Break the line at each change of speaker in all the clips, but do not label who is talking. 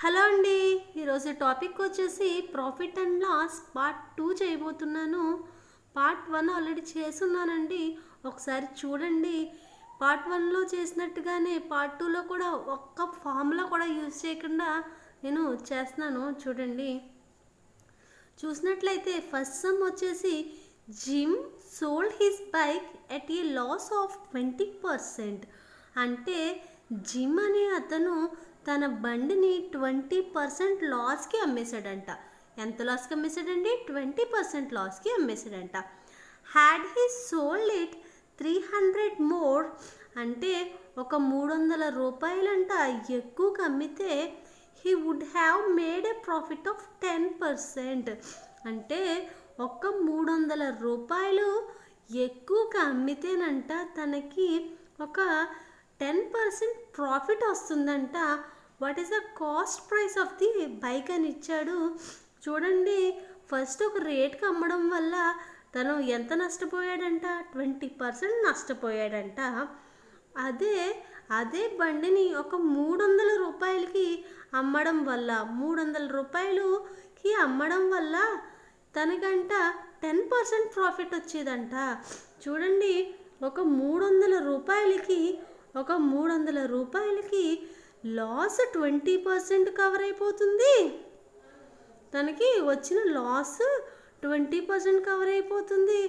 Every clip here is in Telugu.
హలో అండి. ఈరోజు టాపిక్ వచ్చేసి ప్రాఫిట్ అండ్ లాస్ పార్ట్ 2 చేయబోతున్నాను. పార్ట్ 1 ఆల్రెడీ చేసున్నానండి, ఒకసారి చూడండి. పార్ట్ 1లో చేసినట్టుగానే పార్ట్ 2లో కూడా ఒక్క ఫార్ములా కూడా యూజ్ చేయకుండా నేను చేస్తున్నాను చూడండి. చూసినట్లయితే ఫస్ట్ సమ్ వచ్చేసి Jim sold his bike at a loss of 20%. అంటే జిమ్ అనే అతను తన బండిని 20% లాస్కి అమ్మేశాడంట. ఎంత లాస్కి అమ్మేశాడండి? 20% లాస్కి అమ్మేశాడంట. Had he sold it 300 more, అంటే ఒక 300 రూపాయలంట ఎక్కువకి అమ్మితే he would have made a profit of 10%. అంటే ఒక 300 రూపాయలు ఎక్కువగా అమ్మితేనంట తనకి ఒక 10% ప్రాఫిట్ వస్తుందంట. What is the cost price of the bike అని ఇచ్చాడు చూడండి. ఫస్ట్ ఒక రేట్కి అమ్మడం వల్ల తను ఎంత నష్టపోయాడంట? 20% నష్టపోయాడంట. అదే బండిని ఒక 300 రూపాయలకి అమ్మడం వల్ల 300 రూపాయలకి అమ్మడం వల్ల తనకంట 10% ప్రాఫిట్ వచ్చేదంట. చూడండి, ఒక 300 రూపాయలకి లాస్ 20% కవర్ అయిపోతుంది. తనకి వచ్చిన లాస్ 20% కవర్ అయిపోతుంది.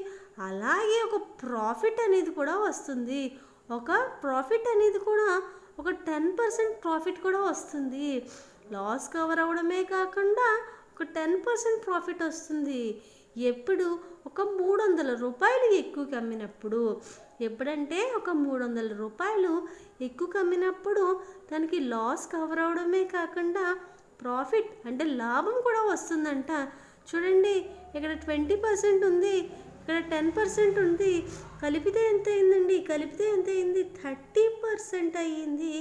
అలాగే ఒక ప్రాఫిట్ అనేది కూడా వస్తుంది. ఒక 10% ప్రాఫిట్ కూడా వస్తుంది. లాస్ కవర్ అవ్వడమే కాకుండా ఒక 10% ప్రాఫిట్ వస్తుంది. ఎప్పుడు? ఒక 300 రూపాయలు ఎక్కువకి అమ్మినప్పుడు. ఎప్పుడంటే ఒక 300 రూపాయలు ఎక్కువకి అమ్మినప్పుడు తనకి లాస్ కవర్ అవడమే కాకుండా ప్రాఫిట్ అంటే లాభం కూడా వస్తుందంట. చూడండి, ఇక్కడ 20% ఉంది, ఇక్కడ 10% ఉంది. కలిపితే ఎంత అయిందండి? 30% అయ్యింది.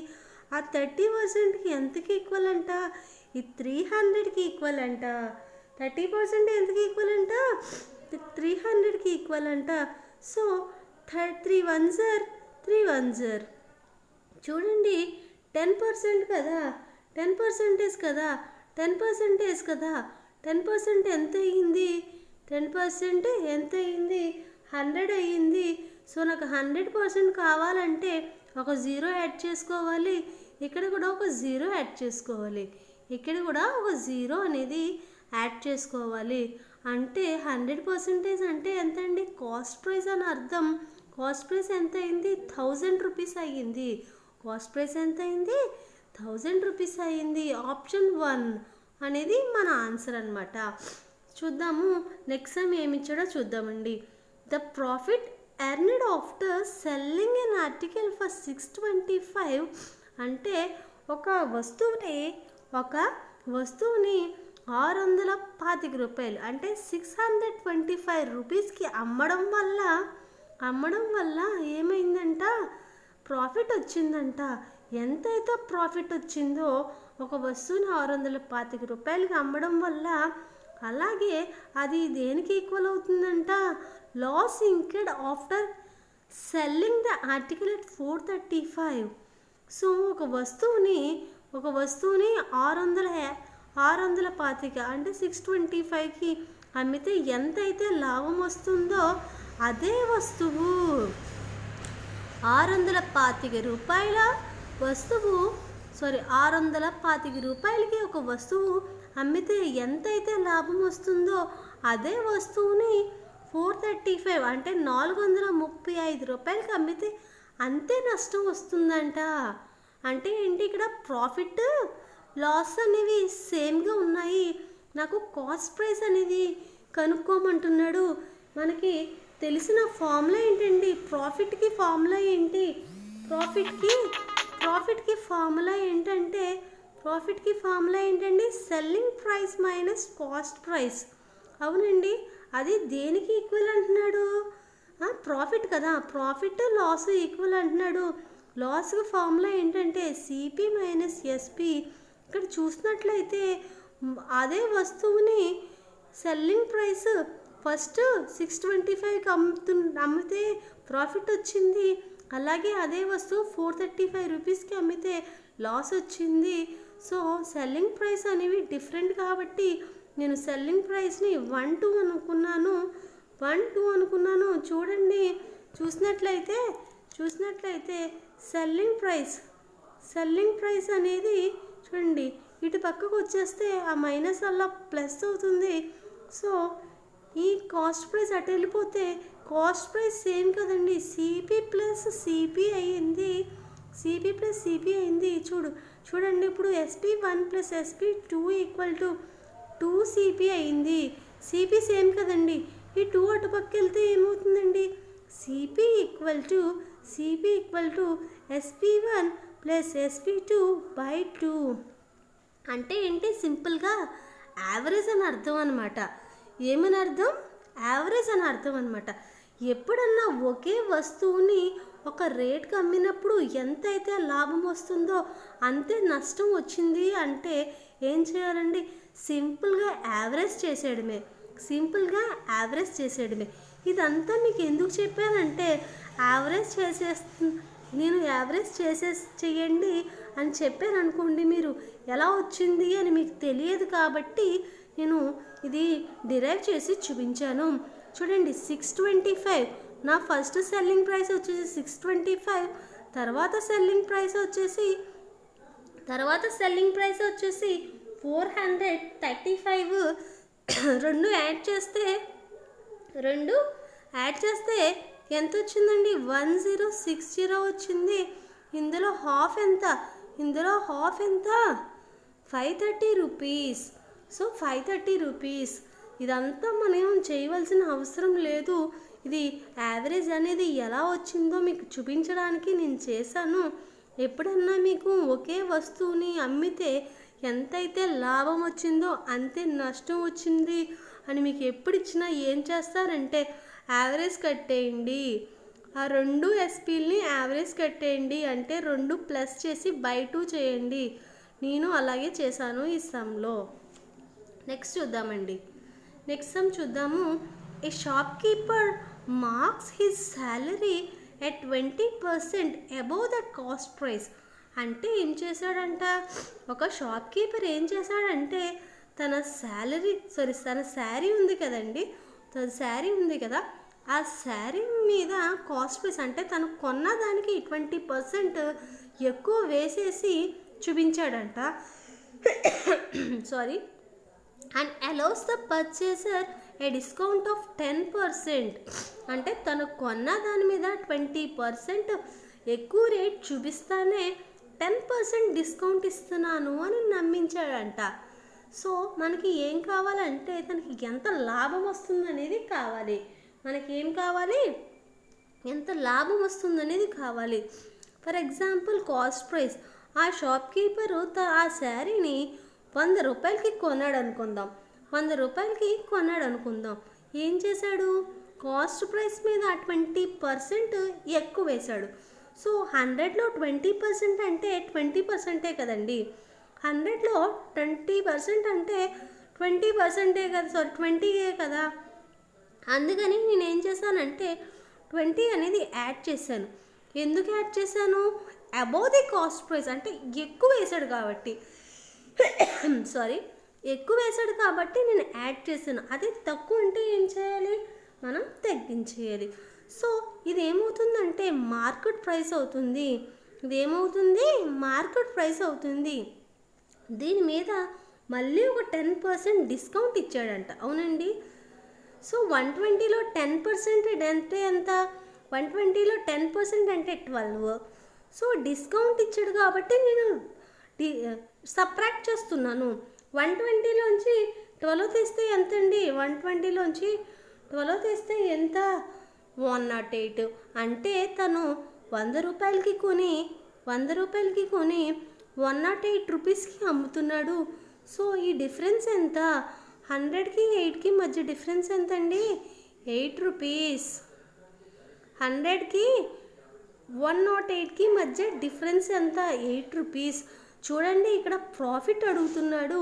ఆ 30%కి ఎంతకి ఈక్వల్ అంట? ఈ 300కి ఈక్వల్ అంట. 30% ఎంతకి ఈక్వల్ అంట? 300కి ఈక్వల్ అంట. So 3 1s 3 1s. చూడండి, 10% కదా, 10% కదా, 10% కదా. 10% ఎంత అయ్యింది? 10% ఎంత అయ్యింది? 100 అయ్యింది. సో నాకు 100% కావాలంటే ఒక 0 యాడ్ చేసుకోవాలి. ఇక్కడ కూడా ఒక 0 యాడ్ చేసుకోవాలి. ఇక్కడ కూడా ఒక 0 అనేది యాడ్ చేసుకోవాలి. అంటే 100% అంటే ఎంత అండి? కాస్ట్ ప్రైస్ అని అర్థం. కాస్ట్ ప్రైస్ ఎంత అయింది? 1000 రూపీస్ అయ్యింది. కాస్ట్ ప్రైస్ ఎంత అయింది? 1000 రూపీస్ అయ్యింది. ఆప్షన్ 1 అనేది మన ఆన్సర్ అనమాట. చూద్దాము నెక్స్ట్ టైం ఏమి ఇచ్చాడో చూద్దామండి. The profit earned after selling N article for 625. అంటే ఒక వస్తువుని 625 రూపాయలు అంటే 625 రూపీస్కి అమ్మడం వల్ల ఏమైందంట? ప్రాఫిట్ వచ్చిందంట. ఎంతైతే ప్రాఫిట్ వచ్చిందో ఒక వస్తువుని 625 రూపాయలకి అమ్మడం వల్ల, అలాగే అది దేనికి ఈక్వల్ అవుతుందంట? Loss incurred after selling the article at 435. So ఒక వస్తువుని 625 అంటే 625కి అమ్మితే ఎంతైతే లాభం వస్తుందో అదే వస్తువు 625 రూపాయల వస్తువు 625 రూపాయలకి ఒక వస్తువు అమ్మితే ఎంతైతే లాభం వస్తుందో అదే వస్తువుని 435 అంటే 435 రూపాయలకి అమ్మితే అంతే నష్టం వస్తుందంట. అంటే ఏంటి? ఇక్కడ ప్రాఫిట్ లాస్ అనేవి సేమ్గా ఉన్నాయి. నాకు కాస్ట్ ప్రైస్ అనేది కనుక్కోమంటున్నాడు. మనకి తెలిసిన ఫార్ములా ఏంటండి? ప్రాఫిట్కి ఫార్ములా ఏంటి? ప్రాఫిట్కి ఫార్ములా ఏంటండి? Selling price minus cost price. అవునండి, అది దేనికి ఈక్వల్ అంటున్నాడు? ప్రాఫిట్ కదా, ప్రాఫిట్ లాస్ ఈక్వల్ అంటున్నాడు. లాస్కి ఫార్ములా ఏంటంటే సిపి మైనస్ ఎస్పి. ఇక్కడ చూసినట్లయితే అదే వస్తువుని సెల్లింగ్ ప్రైస్ ఫస్ట్ 625కి అమ్మితే ప్రాఫిట్ వచ్చింది. అలాగే అదే వస్తువు 435 రూపీస్కి అమ్మితే లాస్ వచ్చింది. సో సెల్లింగ్ ప్రైస్ అనేవి డిఫరెంట్ కాబట్టి నేను సెల్లింగ్ ప్రైస్ని 1 2 అనుకున్నాను. 1 2 అనుకున్నాను. చూడండి, చూసినట్లయితే సెల్లింగ్ ప్రైస్ అనేది చూడండి ఇటు పక్కకు వచ్చేస్తే ఆ మైనస్ వల్ల ప్లస్ అవుతుంది. సో ఈ కాస్ట్ ప్రైస్ అటు వెళ్ళిపోతే కాస్ట్ ప్రైస్ సేమ్ కదండి, సిపి ప్లస్ సిపి అయ్యింది. చూడండి ఇప్పుడు SP1 plus SP2 equal to 2CP అయింది. సిపి సేమ్ కదండి, ఈ 2 అటు పక్క వెళ్తే ఏమవుతుందండి, CP equal to SP1 plus SP2 by 2. అంటే ఏంటి, సింపుల్గా యావరేజ్ అని అర్థం అనమాట. ఏమని అర్థం, యావరేజ్ అని అర్థం అనమాట. ఎప్పుడన్నా ఒకే వస్తువుని ఒక రేట్కి అమ్మినప్పుడు ఎంతైతే లాభం వస్తుందో అంతే నష్టం వచ్చింది అంటే ఏం చేయాలండి, సింపుల్గా యావరేజ్ చేసేయడమే. ఇదంతా మీకు ఎందుకు చెప్పానంటే నేను యావరేజ్ చేయండి అని చెప్పాను అనుకోండి, మీరు ఎలా వచ్చింది అని మీకు తెలియదు కాబట్టి నేను ఇది డిరైవ్ చేసి చూపించాను. చూడండి 625, నా ఫస్ట్ సెల్లింగ్ ప్రైస్ వచ్చేసి 625, తర్వాత సెల్లింగ్ ప్రైస్ వచ్చేసి 435. రెండు యాడ్ చేస్తే ఎంత వచ్చిందండి, 1060 వచ్చింది. ఇందులో హాఫ్ ఎంత, 530 రూపీస్. So 530 rupees. ఇదంతా మనం చేయవలసిన అవసరం లేదు. ఇది యావరేజ్ అనేది ఎలా వచ్చిందో మీకు చూపించడానికి నేను చేశాను. ఎప్పుడన్నా మీకు ఒకే వస్తువుని అమ్మితే ఎంతైతే లాభం వచ్చిందో అంతే నష్టం వచ్చింది అని మీకు ఎప్పుడు ఇచ్చినా ఏం చేస్తారంటే యావరేజ్ కట్టేయండి. ఆ 2 SPల్ని యావరేజ్ కట్టేయండి, అంటే 2 ప్లస్ చేసి బై 2 చేయండి. నేను అలాగే చేశాను ఈ సమ్లో. నెక్స్ట్ సమ్ చూద్దాము. A shop keeper marks his salary at 20% above the cost price. అంటే ఏం చేశాడంట, ఒక షాప్ కీపర్ ఏం చేశాడంటే తన శారీ ఉంది కదండి, తన శారీ ఉంది కదా, ఆ శారీ మీద కాస్ట్ ప్రైస్ అంటే తను కొన్న దానికి 20% ఎక్కువ వేసేసి చూపించాడంట. And allows the purchaser a discount of 10%. అంటే తను కొన్న దాని మీద 20% ఎక్కువ రేట్ చూపిస్తానే 10% డిస్కౌంట్ ఇస్తున్నాను అని నమ్మించాడంట. సో మనకి ఏం కావాలంటే తనకి ఎంత లాభం వస్తుందనేది కావాలి. మనకేం కావాలి, ఎంత లాభం వస్తుందనేది కావాలి. ఫర్ ఎగ్జాంపుల్ కాస్ట్ ప్రైస్, ఆ షాప్ కీపరు ఆ శారీని 100 రూపాయలకి కొన్నాడు అనుకుందాం. 100 రూపాయలకి కొన్నాడు అనుకుందాం. ఏం చేశాడు, కాస్ట్ ప్రైస్ మీద 20% ఎక్కువ వేశాడు. సో 100లో 20% అంటే 20%ఏ కదండి. 100లో 20% అంటే 20%ఏ కదా, 20ఏ కదా. అందుకని నేను ఏం చేశానంటే 20 అనేది యాడ్ చేశాను. ఎందుకు యాడ్ చేశాను, అబోవ్ ది కాస్ట్ ప్రైస్ అంటే ఎక్కువ వేశాడు కాబట్టి నేను యాడ్ చేశాను. అదే తక్కువ అంటే ఏం చేయాలి, మనం తగ్గించేయాలి. సో ఇదేమవుతుందంటే మార్కెట్ ప్రైస్ అవుతుంది. దీని మీద మళ్ళీ ఒక 10% డిస్కౌంట్ ఇచ్చాడంట. అవునండి. సో 120లో 10% అంటే ఎంత, 120లో 10% అంటే 12. సో డిస్కౌంట్ ఇచ్చాడు కాబట్టి నేను సబ్ట్రాక్ట్ చేస్తున్నాను. 120లోంచి 12 తీస్తే ఎంత అండి, 120లోంచి 12 తీస్తే ఎంత, 108. అంటే తను 100 రూపాయలకి కొని 108 రూపీస్కి అమ్ముతున్నాడు. సో ఈ డిఫరెన్స్ ఎంత, 100కి 8కి మధ్య డిఫరెన్స్ ఎంత అండి, 8 రూపీస్. 100కి 108కి మధ్య డిఫరెన్స్ ఎంత, 8 రూపీస్. చూడండి ఇక్కడ ప్రాఫిట్ అడుగుతున్నాడు.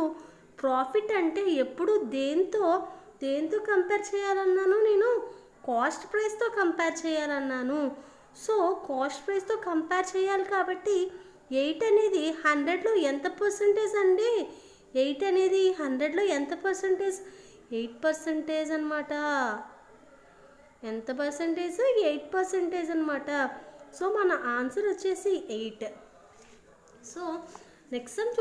ప్రాఫిట్ అంటే ఎప్పుడు దేంతో కంపేర్ చేయాలన్నాను, నేను కాస్ట్ ప్రైస్తో కంపేర్ చేయాలన్నాను. సో కాస్ట్ ప్రైస్తో కంపేర్ చేయాలి కాబట్టి ఎయిట్ అనేది 100లో ఎంత పర్సంటేజ్ అండి? ఎయిట్ అనేది 100లో ఎంత పర్సంటేజ్? 8% అనమాట. ఎంత పర్సంటేజ్? 8% అనమాట. సో మన ఆన్సర్ వచ్చేసి 8. సో నెక్స్ట్ సమ్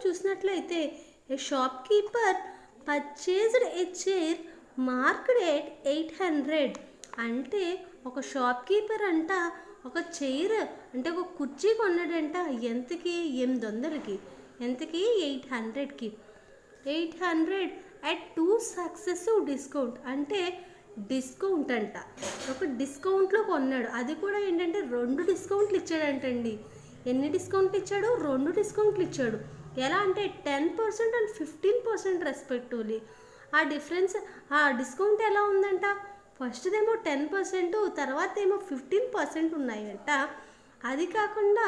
చూసినట్లయితే a shop keeper purchased a chair marked at 800. అంటే ఒక షాప్ కీపర్ అంట ఒక చైర్ అంటే ఒక కుర్చీ కొన్నాడంట. ఎంతకి? 800కి. ఎంతకి? 800కి. 800 అట్ 2 సక్సెసివ్ డిస్కౌంట్. అంటే డిస్కౌంట్ అంట, ఒక డిస్కౌంట్లో కొన్నాడు. అది కూడా ఏంటంటే 2 డిస్కౌంట్లు ఇచ్చాడంటండి. ఎన్ని డిస్కౌంట్లు ఇచ్చాడు? 2 డిస్కౌంట్లు ఇచ్చాడు. ఎలా అంటే 10% అండ్ 15% రెస్పెక్టివ్లీ. ఆ డిఫరెన్స్, ఆ డిస్కౌంట్ ఎలా ఉందంట? ఫస్ట్దేమో 10%, తర్వాత ఏమో 15% ఉన్నాయంట. అది కాకుండా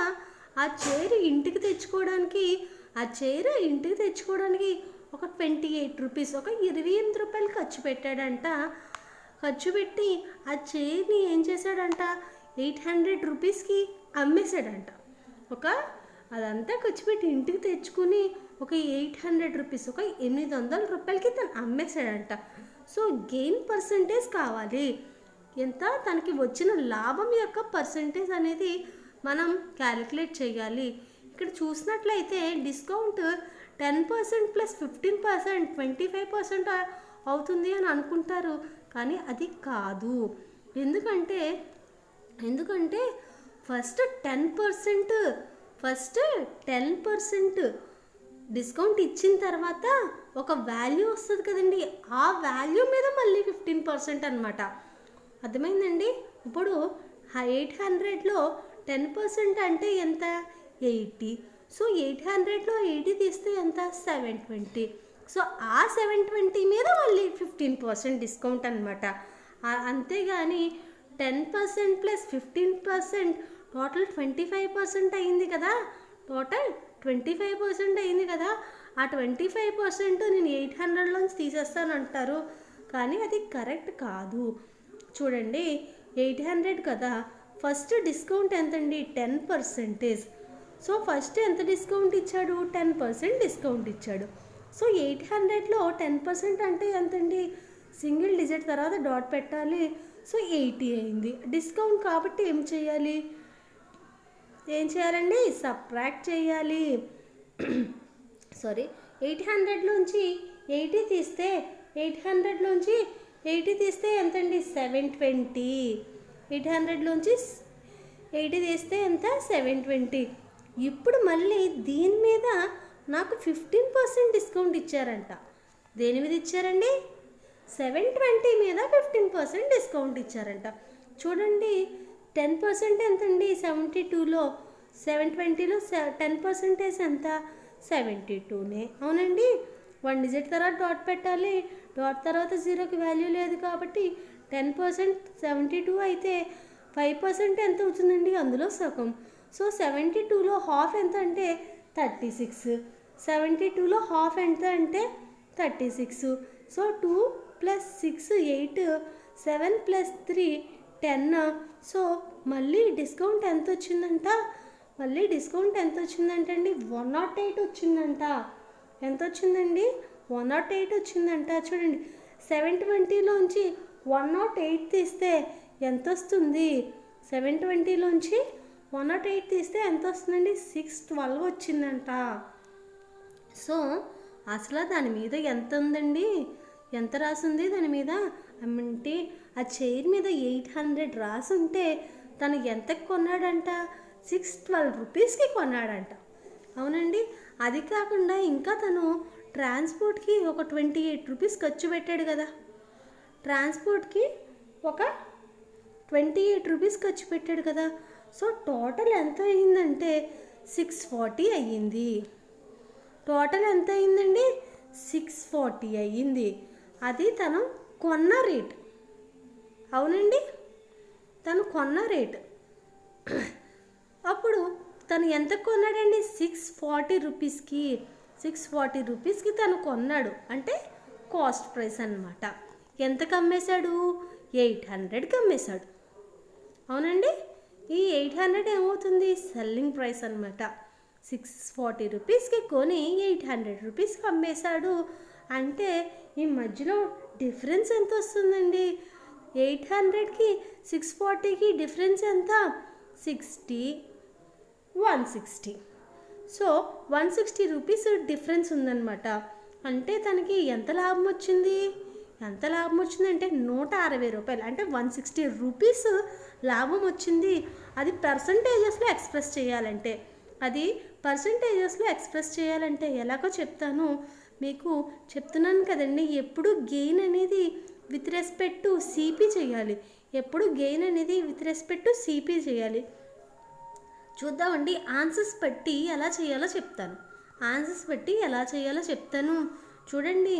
ఆ చైర్ ఇంటికి తెచ్చుకోవడానికి ఒక 28 రూపీస్, ఒక 28 రూపాయలు ఖర్చు పెట్టాడంట. ఖర్చు పెట్టి ఆ చైర్ని ఏం చేశాడంట? 800 రూపీస్కి అమ్మేశాడంట. అదంతా ఖర్చు పెట్టి ఇంటికి తెచ్చుకుని ఒక 800 రూపీస్, ఒక 800 రూపాయలకి తను అమ్మేశాడంట. సో గెయిన్ పర్సంటేజ్ కావాలి. ఎంత? తనకి వచ్చిన లాభం యొక్క పర్సంటేజ్ అనేది మనం క్యాలిక్యులేట్ చేయాలి. ఇక్కడ చూసినట్లయితే డిస్కౌంట్ 10% ప్లస్ 15% 25% అవుతుంది అని అనుకుంటారు, కానీ అది కాదు. ఎందుకంటే ఫస్ట్ 10% డిస్కౌంట్ ఇచ్చిన తర్వాత ఒక వాల్యూ వస్తుంది కదండి, ఆ వాల్యూ మీద మళ్ళీ 15% అనమాట. అర్థమైందండి? ఇప్పుడు 800లో 10% అంటే ఎంత? 80. సో 800లో 80 తీస్తే ఎంత? 720. సో ఆ 720 మీద మళ్ళీ 15% డిస్కౌంట్ అనమాట. అంతేగాని 10% ప్లస్ 15% టోటల్ 25% అయింది కదా. టోటల్ 25% అయింది కదా. ఆ 25% నేను 800లోంచి తీసేస్తాను అంటారు, కానీ అది కరెక్ట్ కాదు. చూడండి, 800 కదా. ఫస్ట్ డిస్కౌంట్ ఎంతండి? 10%. సో ఫస్ట్ ఎంత డిస్కౌంట్ ఇచ్చాడు? 10% డిస్కౌంట్ ఇచ్చాడు. సో 800లో 10% అంటే ఎంతండి? సింగిల్ డిజిట్ తర్వాత డాట్ పెట్టాలి. సో 80 అయింది. డిస్కౌంట్ కాబట్టి ఏం చేయాలండి? సబ్ట్రాక్ట్ చేయాలి. సారీ, 800లోంచి 80 తీస్తే 800లోంచి 80 తీస్తే ఎంతండి? 720. 800లోంచి 80 తీస్తే ఎంత? 720. ఇప్పుడు మళ్ళీ దీని మీద నాకు 15% డిస్కౌంట్ ఇచ్చారంట. దేని మీద ఇచ్చారండి? 720 మీద 15% డిస్కౌంట్ ఇచ్చారంట. చూడండి, 10% ఎంతండి? 72లో 720లో 10% ఎంత? 72నే. అవునండి. 1 డిజిట్ తర్వాత డాట్ పెట్టాలి. డాట్ తర్వాత 0కి వాల్యూ లేదు కాబట్టి 10% 72 అయితే 5% ఎంత అవుతుందండి? అందులో సగం. సో 72లో హాఫ్ ఎంత అంటే 36. 72లో హాఫ్ ఎంత అంటే 36. సో 2 + 6 8, 7 + 3 10. సో మళ్ళీ డిస్కౌంట్ ఎంత వచ్చిందంట? మళ్ళీ డిస్కౌంట్ ఎంత వచ్చిందంటే అండి 108 వచ్చిందంట. ఎంత వచ్చిందండి? 108 వచ్చిందంట. చూడండి, 720లోంచి 108 తీస్తే ఎంత వస్తుంది? 720లోంచి 108 తీస్తే ఎంత వస్తుందండి? 612 వచ్చిందంట. సో అసలు దాని మీద ఎంత ఉందండి? ఎంత రాసింది దాని మీద అంటే ఆ చైర్ మీద 800 రాసి ఉంటే తను ఎంతకు కొన్నాడంట? 612 రూపీస్కి కొన్నాడంట. అవునండి. అది కాకుండా ఇంకా తను ట్రాన్స్పోర్ట్కి ఒక 28 రూపీస్ ఖర్చు పెట్టాడు కదా. ట్రాన్స్పోర్ట్కి ఒక 28 రూపీస్ ఖర్చు పెట్టాడు కదా. సో టోటల్ ఎంత అయ్యిందంటే 640 అయ్యింది. టోటల్ ఎంత అయ్యిందండి? 640 అయ్యింది. అది తను కొన్న రేట్. అవునండి, తను కొన్న రేట్. అప్పుడు తను ఎంత కొన్నాడండి? 640 రూపీస్కి. 640 రూపీస్కి తను కొన్నాడు అంటే కాస్ట్ ప్రైస్ అన్నమాట. ఎంతకు అమ్మేశాడు? 800కి అమ్మేశాడు. అవునండి, ఈ 800 ఏమవుతుంది, సెల్లింగ్ ప్రైస్ అనమాట. 640 రూపీస్కి కొని 800 రూపీస్కి అమ్మేశాడు అంటే ఈ మధ్యలో డిఫరెన్స్ ఎంత వస్తుందండి? 800కి 640కి డిఫరెన్స్ ఎంత? 60, 160. సో 160 రూపీస్ డిఫరెన్స్ ఉందన్నమాట. అంటే తనకి ఎంత లాభం వచ్చింది? ఎంత లాభం వచ్చిందంటే 160 రూపాయలు, అంటే 160 రూపీస్ లాభం వచ్చింది. అది పర్సంటేజెస్లో ఎక్స్ప్రెస్ చేయాలంటే, ఎలాగో చెప్తాను మీకు. చెప్తున్నాను కదండి, ఎప్పుడు గెయిన్ అనేది విత్ రెస్పెక్ట్ టు సిపి చేయాలి. చూద్దామండి. ఆన్సర్స్ బట్టి ఎలా చేయాలో చెప్తాను. చూడండి,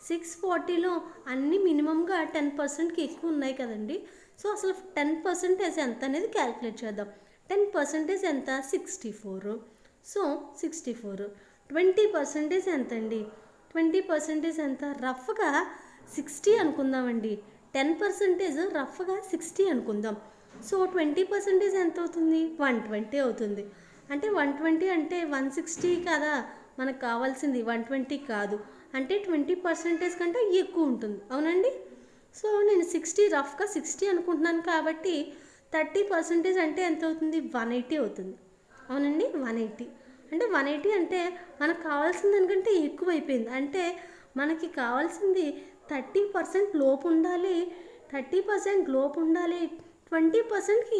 640లో అన్ని మినిమంగా 10%కి ఎక్కువ ఉన్నాయి కదండి. సో అసలు 10% ఎంత అనేది క్యాలిక్యులేట్ చేద్దాం. 10% ఎంత? 64. సో 64. 20% ఎంత అండి? 20% ఎంత? రఫ్గా 60 అనుకుందామండి. 10% రఫ్గా 60 అనుకుందాం. సో 20% ఎంత అవుతుంది? 120 అవుతుంది. అంటే 120 అంటే 160 కదా మనకు కావాల్సింది, 120 కాదు. అంటే 20% కంటే ఎక్కువ ఉంటుంది, అవునండి. సో నేను 60 రఫ్గా 60 అనుకుంటున్నాను కాబట్టి 30% అంటే ఎంత అవుతుంది? 180 అవుతుంది, అవునండి. 180 అంటే 180 అంటే మనకు కావాల్సిన దానికంటే ఎక్కువ అయిపోయింది. అంటే మనకి కావాల్సింది 30% లోపు ఉండాలి, 20%కి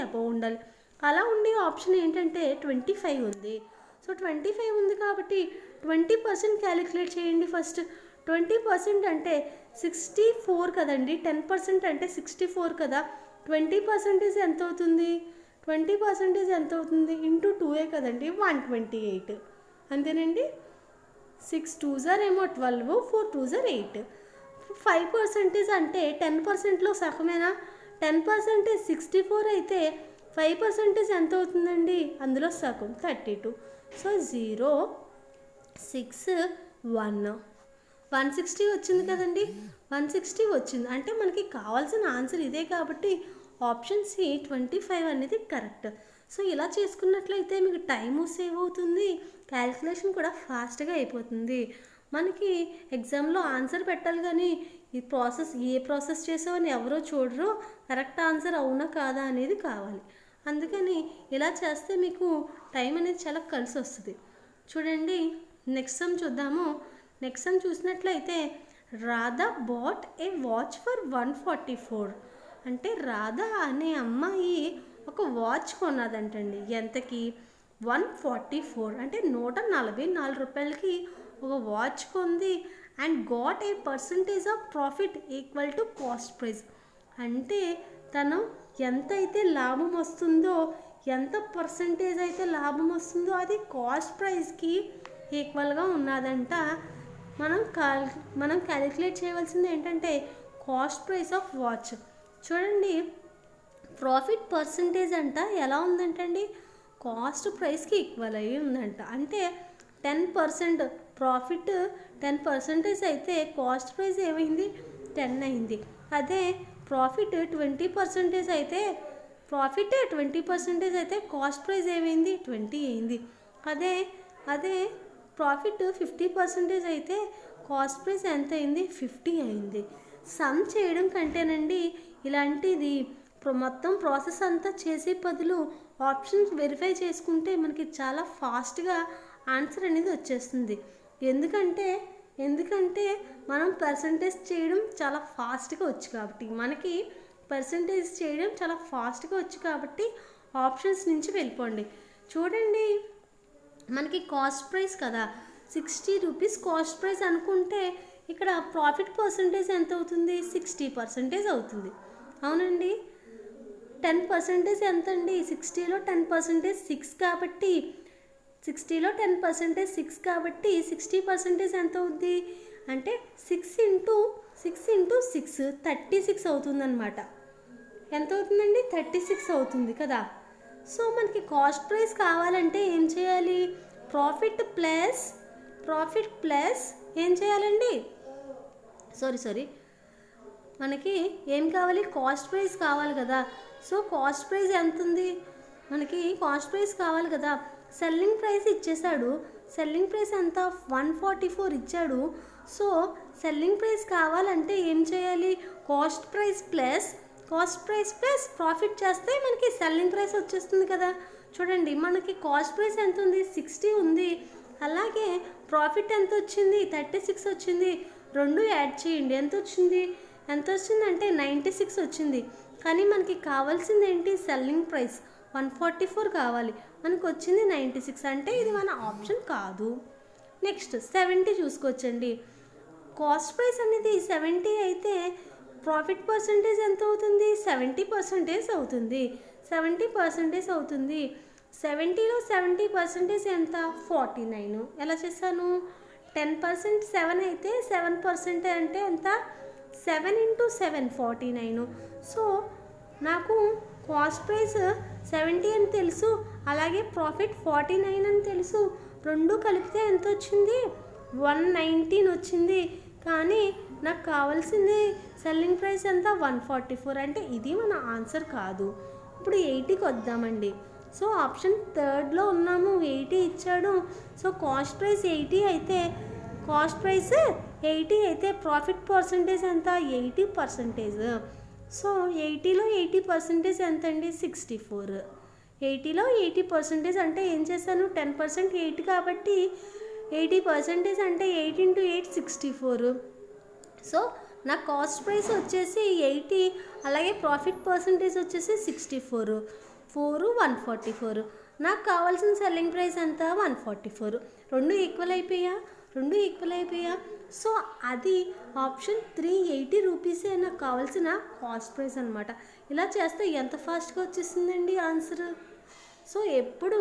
అబవ్ ఉండాలి. అలా ఉండే ఆప్షన్ ఏంటంటే 25 ఉంది. సో 25 ఉంది కాబట్టి 20% క్యాలిక్యులేట్ చేయండి ఫస్ట్. 20% అంటే 64 కదండి. 10% అంటే 64 కదా. 20% ఎంత అవుతుంది? 20% ఎంత అవుతుంది? ఇంటూ 2 కదండి, 128. అంతేనండి. 6 2s ఏమో 12, 4 2s 8. 5% అంటే 10%లో సగమేనా? 10% 64 అయితే 5% ఎంత అవుతుందండి? అందులో సగం 32. సో 0 6 1 160 వచ్చింది కదండి. 160 వచ్చింది అంటే మనకి కావాల్సిన ఆన్సర్ ఇదే కాబట్టి ఆప్షన్ సి 25 అనేది కరెక్ట్. సో ఇలా చేసుకున్నట్లయితే మీకు టైము సేవ్ అవుతుంది, క్యాలిక్యులేషన్ కూడా ఫాస్ట్గా అయిపోతుంది. మనకి ఎగ్జామ్లో ఆన్సర్ పెట్టాలి కానీ ఏ ప్రాసెస్ చేసావని ఎవరో చూడరు, కరెక్ట్ ఆన్సర్ అవునా కాదా అనేది కావాలి. అందుకని ఇలా చేస్తే మీకు టైం అనేది చాలా కలిసి వస్తుంది. చూడండి, నెక్స్ట్ సమ్ చూద్దాము. నెక్స్ట్ సమ్ చూసినట్లయితే Radha bought a watch for 144. అంటే రాధా అనే అమ్మాయి ఒక వాచ్ కొన్నదంటండి. ఎంతకి? 144 అంటే 144 రూపాయలకి ఒక వాచ్ కొంది. And got a percentage of profit equal to cost price. అంటే తను ఎంతైతే లాభం వస్తుందో, ఎంత పర్సంటేజ్ అయితే లాభం వస్తుందో అది కాస్ట్ ప్రైస్కి ఈక్వల్గా ఉన్నదంట. మనం క్యాలిక్యులేట్ చేయవలసింది ఏంటంటే కాస్ట్ ప్రైస్ ఆఫ్ వాచ్. చూడండి, ప్రాఫిట్ పర్సంటేజ్ అంట ఎలా ఉందంటండి, కాస్ట్ ప్రైస్కి ఈక్వల్ అయ్యి ఉందంట. అంటే 10% ప్రాఫిట్ 10% అయితే కాస్ట్ ప్రైస్ ఏమైంది? 10 అయింది. అదే ప్రాఫిట్ 20% అయితే ప్రాఫిట్ 20% అయితే కాస్ట్ ప్రైస్ ఏమైంది? 20 అయింది. అదే ప్రాఫిట్ 50% అయితే కాస్ట్ ప్రైస్ ఎంత అయింది? 50 అయింది. సమ్ చేయడం కంటేనండి ఇలాంటిది మొత్తం ప్రాసెస్ అంతా చేసే బదులు ఆప్షన్స్ వెరిఫై చేసుకుంటే మనకి చాలా ఫాస్ట్గా ఆన్సర్ అనేది వచ్చేస్తుంది. ఎందుకంటే మనం పర్సంటేజ్ చేయడం చాలా ఫాస్ట్గా వచ్చు కాబట్టి ఆప్షన్స్ నుంచి వెళ్ళిపోండి. చూడండి, మనకి కాస్ట్ ప్రైస్ కదా 60 రూపీస్ కాస్ట్ ప్రైస్ అనుకుంటే ఇక్కడ ప్రాఫిట్ పర్సంటేజ్ ఎంత అవుతుంది? 60% అవుతుంది, అవునండి. 10% ఎంత అండి? 60లో 10% 6 కాబట్టి 60% ఎంత అవుద్ది అంటే 6 ఇంటూ 6 36 అవుతుందన్నమాట. ఎంత అవుతుందండి? 36 అవుతుంది కదా. సో మనకి కాస్ట్ ప్రైస్ కావాలంటే ఏం చేయాలి? ప్రాఫిట్ ప్లస్ ఏం చేయాలండి? సారీ మనకి ఏం కావాలి? కాస్ట్ ప్రైస్ కావాలి కదా. సో కాస్ట్ ప్రైస్ ఎంత ఉంది, మనకి కాస్ట్ ప్రైస్ కావాలి కదా. సెల్లింగ్ ప్రైస్ ఇచ్చేసాడు, సెల్లింగ్ ప్రైస్ ఎంత 144 ఇచ్చాడు. సో సెల్లింగ్ ప్రైస్ కావాలంటే ఏం చేయాలి, కాస్ట్ ప్రైస్ ప్లస్ ప్రాఫిట్ చేస్తే మనకి సెల్లింగ్ ప్రైస్ వచ్చేస్తుంది కదా. చూడండి మనకి కాస్ట్ ప్రైస్ ఎంత ఉంది, 60 ఉంది, అలాగే ప్రాఫిట్ ఎంత వచ్చింది, 36 వచ్చింది. రెండు యాడ్ చేయండి, ఎంత వచ్చిందంటే 96 వచ్చింది. కానీ మనకి కావాల్సింది ఏంటి, సెల్లింగ్ ప్రైస్ 144 కావాలి, మనకు వచ్చింది 96, అంటే ఇది మన ఆప్షన్ కాదు. నెక్స్ట్ 70 చూసుకోవచ్చండి. కాస్ట్ ప్రైస్ అనేది 70 అయితే ప్రాఫిట్ పర్సంటేజ్ ఎంత అవుతుంది, 70% అవుతుంది. 70%లో 70% ఎంత, 49. ఎలా చేశాను, 10% 7 అయితే 7% అంటే ఎంత, 7 × 7 49. సో నాకు కాస్ట్ ప్రైస్ 70 అని తెలుసు, అలాగే ప్రాఫిట్ 49 అని తెలుసు. రెండు కలిపితే ఎంత వచ్చింది, 119 వచ్చింది. కానీ నాకు కావాల్సింది సెల్లింగ్ ప్రైస్ ఎంత, 144, అంటే ఇది మన ఆన్సర్ కాదు. ఇప్పుడు 80కి వద్దామండి. సో ఆప్షన్ 3లో ఉన్నాము, 80 ఇచ్చాడు. సో కాస్ట్ ప్రైస్ 80 అయితే ప్రాఫిట్ పర్సంటేజ్ ఎంత, 80%. సో 80లో 80% ఎంత అండి, 64. 80లో 80% అంటే ఏం చేశాను, 10% 8 కాబట్టి 80% అంటే 8 × 8 64. సో నా కాస్ట్ ప్రైస్ వచ్చేసి 80, అలాగే ప్రాఫిట్ పర్సంటేజ్ వచ్చేసి 64, 4 144. నాకు కావాల్సిన సెల్లింగ్ ప్రైస్ ఎంత, 144. రెండు ఈక్వల్ అయిపోయా. సో అది ఆప్షన్ 380 రూపీసే నాకు కావాల్సిన కాస్ట్ ప్రైస్ అనమాట. ఇలా చేస్తే ఎంత ఫాస్ట్గా వచ్చేసిందండి ఆన్సర్. సో ఎప్పుడు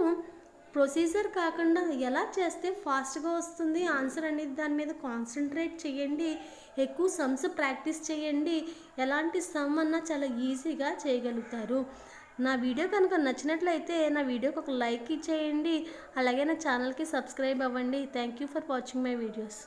ప్రొసీజర్ కాకుండా ఎలా చేస్తే ఫాస్ట్గా వస్తుంది ఆన్సర్ అనేది దాని మీద కాన్సన్ట్రేట్ చేయండి. ఎక్కువ సమ్స్ ప్రాక్టీస్ చేయండి. ఎలాంటి సమ్ అన్నా చాలా ఈజీగా చేయగలుగుతారు. నా వీడియో కనుక నచ్చినట్లయితే నా వీడియోకి ఒక లైక్ ఇచ్చేయండి, అలాగే నా ఛానల్కి సబ్స్క్రైబ్ అవ్వండి. Thank you for watching my videos.